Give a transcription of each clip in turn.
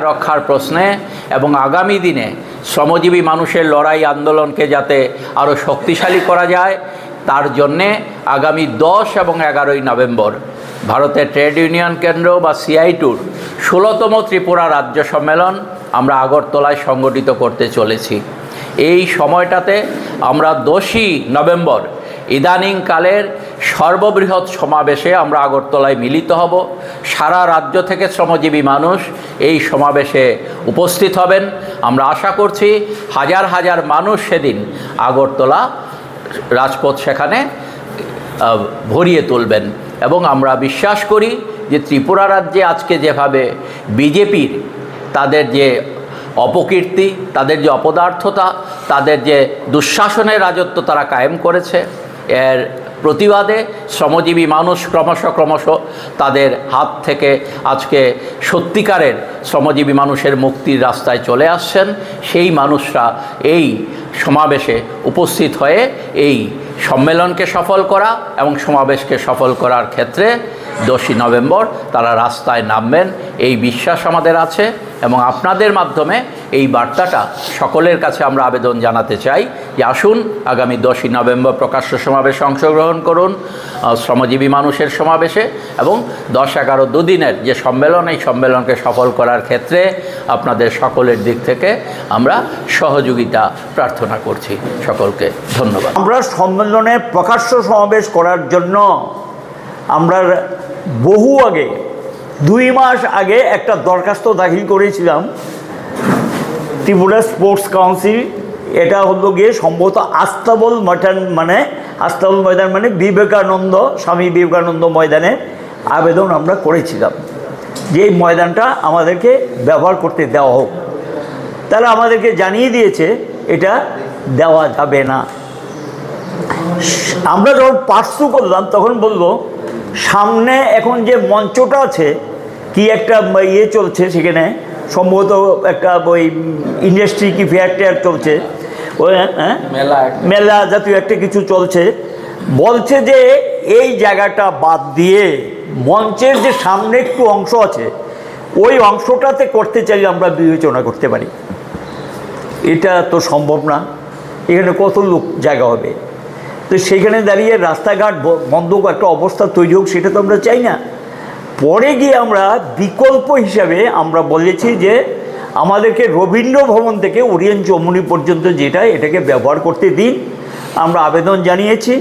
রক্ষার প্রশ্নে এবং আগামী দিনে শ্রমজীবী মানুষের লড়াই আন্দোলনকে যাতে আরও শক্তিশালী করা যায় তার জন্যে আগামী 10 এবং 11ই নভেম্বর ভারতের ট্রেড ইউনিয়ন কেন্দ্র বা CI2-র 16তম ত্রিপুরা রাজ্য সম্মেলন আমরা আগরতলায় সংগঠিত করতে চলেছি। এই সময়টাতে আমরা 10ই নভেম্বর ইদানিংকালের সর্ববৃহৎ সমাবেশে আমরা আগরতলায় মিলিত হব। সারা রাজ্য থেকে শ্রমজীবী মানুষ এই সমাবেশে উপস্থিত হবেন। আমরা আশা করছি হাজার হাজার মানুষ সেদিন আগরতলা রাজপথ সেখানে ভরিয়ে তুলবেন এবং আমরা বিশ্বাস করি যে ত্রিপুরা রাজ্যে আজকে যেভাবে বিজেপির তাদের যে অপকীর্তি, তাদের যে অপদার্থতা, তাদের যে দুঃশাসনের রাজত্ব তারা কায়েম করেছে, এর প্রতিবাদে শ্রমজীবী মানুষ ক্রমশ তাদের হাত থেকে আজকে সত্যিকারের শ্রমজীবী মানুষের মুক্তির রাস্তায় চলে আসছেন। সেই মানুষরা এই সমাবেশে উপস্থিত হয়ে এই সম্মেলনকে সফল করা এবং সমাবেশকে সফল করার ক্ষেত্রে 10ই নভেম্বর তারা রাস্তায় নামবেন এই বিশ্বাস আমাদের আছে এবং আপনাদের মাধ্যমে এই বার্তাটা সকলের কাছে আমরা আবেদন জানাতে চাই যে আসুন আগামী 10ই নভেম্বর প্রকাশ্য সমাবেশে অংশগ্রহণ করুন, শ্রমজীবী মানুষের সমাবেশে, এবং 10-11 দুদিনের যে সম্মেলন এই সম্মেলনকে সফল করার ক্ষেত্রে আপনাদের সকলের দিক থেকে আমরা সহযোগিতা প্রার্থনা করছি। সকলকে ধন্যবাদ। আমরা সম্মেলনে প্রকাশ্য সমাবেশ করার জন্য আমরা বহু আগে 2 মাস আগে একটা দরখাস্ত দাখিল করেছিলাম ত্রিপুরা স্পোর্টস কাউন্সিল। এটা হলো গিয়ে সম্ভবত আস্তাবল ময়দান মানে বিবেকানন্দ, স্বামী বিবেকানন্দ ময়দানে আবেদন আমরা করেছিলাম যে এই ময়দানটা আমাদেরকে ব্যবহার করতে দেওয়া হোক। তারা আমাদেরকে জানিয়ে দিয়েছে এটা দেওয়া যাবে না। আমরা যখন পার্সু করলাম তখন বললো সামনে এখন যে মঞ্চটা আছে কি একটা চলছে, সেখানে সম্ভবত একটা ওই ইন্ডাস্ট্রি কি ফেয়ার চলছে, ওই মেলা জাতীয় একটা কিছু চলছে, বলছে যে এই জায়গাটা বাদ দিয়ে মঞ্চের যে সামনে একটু অংশ আছে ওই অংশটাতে করতে চাইলে আমরা বিবেচনা করতে পারি। এটা তো সম্ভব না, এখানে কত লোক জায়গা হবে। তো সেখানে দাঁড়িয়ে রাস্তাঘাট বন্ধ একটা অবস্থা তৈরি হোক সেটা তো আমরা চাই না। পরে গিয়ে আমরা বিকল্প হিসাবে আমরা বলেছি যে আমাদেরকে রবীন্দ্র ভবন থেকে ওরিয়েন্ট চৌমুহনী পর্যন্ত যেটা এটাকে ব্যবহার করতে দিন। আমরা আবেদন জানিয়েছি,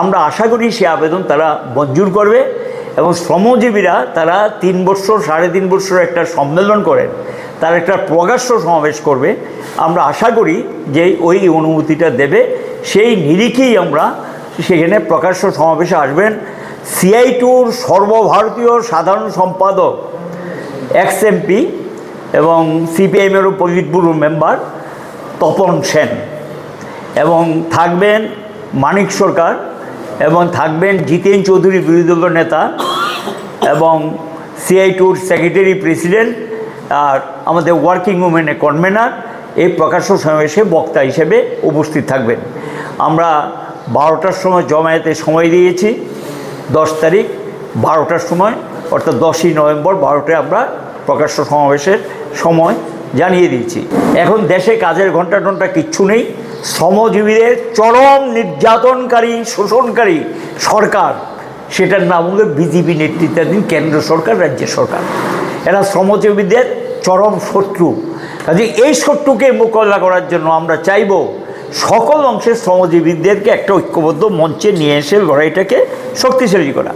আমরা আশা করি সে আবেদন তারা মঞ্জুর করবে এবং শ্রমজীবীরা তারা 3 বছর 3.5 বছর একটা সম্মেলন করেন, তার একটা প্রকাশ্য সমাবেশ করবে। আমরা আশা করি যে ওই অনুমতিটা দেবে, সেই নিরিখেই আমরা সেখানে প্রকাশ্য সমাবেশে আসবেন। CI2-র সর্বভারতীয় সাধারণ সম্পাদক XMP এবং CPIM-এরও politburo member Tapan Sen, এবং থাকবেন মানিক সরকার, এবং থাকবেন জিতেন চৌধুরী বিরোধী দল নেতা, এবং CI2-র সেক্রেটারি প্রেসিডেন্ট আর আমাদের ওয়ার্কিং উমেনের কনভেনার এই প্রকাশ্য সমাবেশে বক্তা হিসেবে উপস্থিত থাকবেন। আমরা 12টার সময় জমায়েতে সময় দিয়েছি, 10 তারিখ 12টার সময়, অর্থাৎ 10ই নভেম্বর 12টায় আমরা প্রকাশ্য সমাবেশের সময় জানিয়ে দিয়েছি। এখন দেশে কাজের ঘণ্টা কিচ্ছু নেই। শ্রমজীবীদের চরম নির্যাতনকারী শোষণকারী সরকার, সেটার নাম হলো বিজেপি নেতৃত্বাধীন কেন্দ্র সরকার, রাজ্য সরকার। এরা শ্রমজীবীদের চরম শত্রু। কাজে এই শত্রুকে মোকাবিলা করার জন্য আমরা চাইব সকল অংশের শ্রমজীবীদেরকে একটা ঐক্যবদ্ধ মঞ্চে নিয়ে এসে লড়াইটাকে শক্তিশালী করা।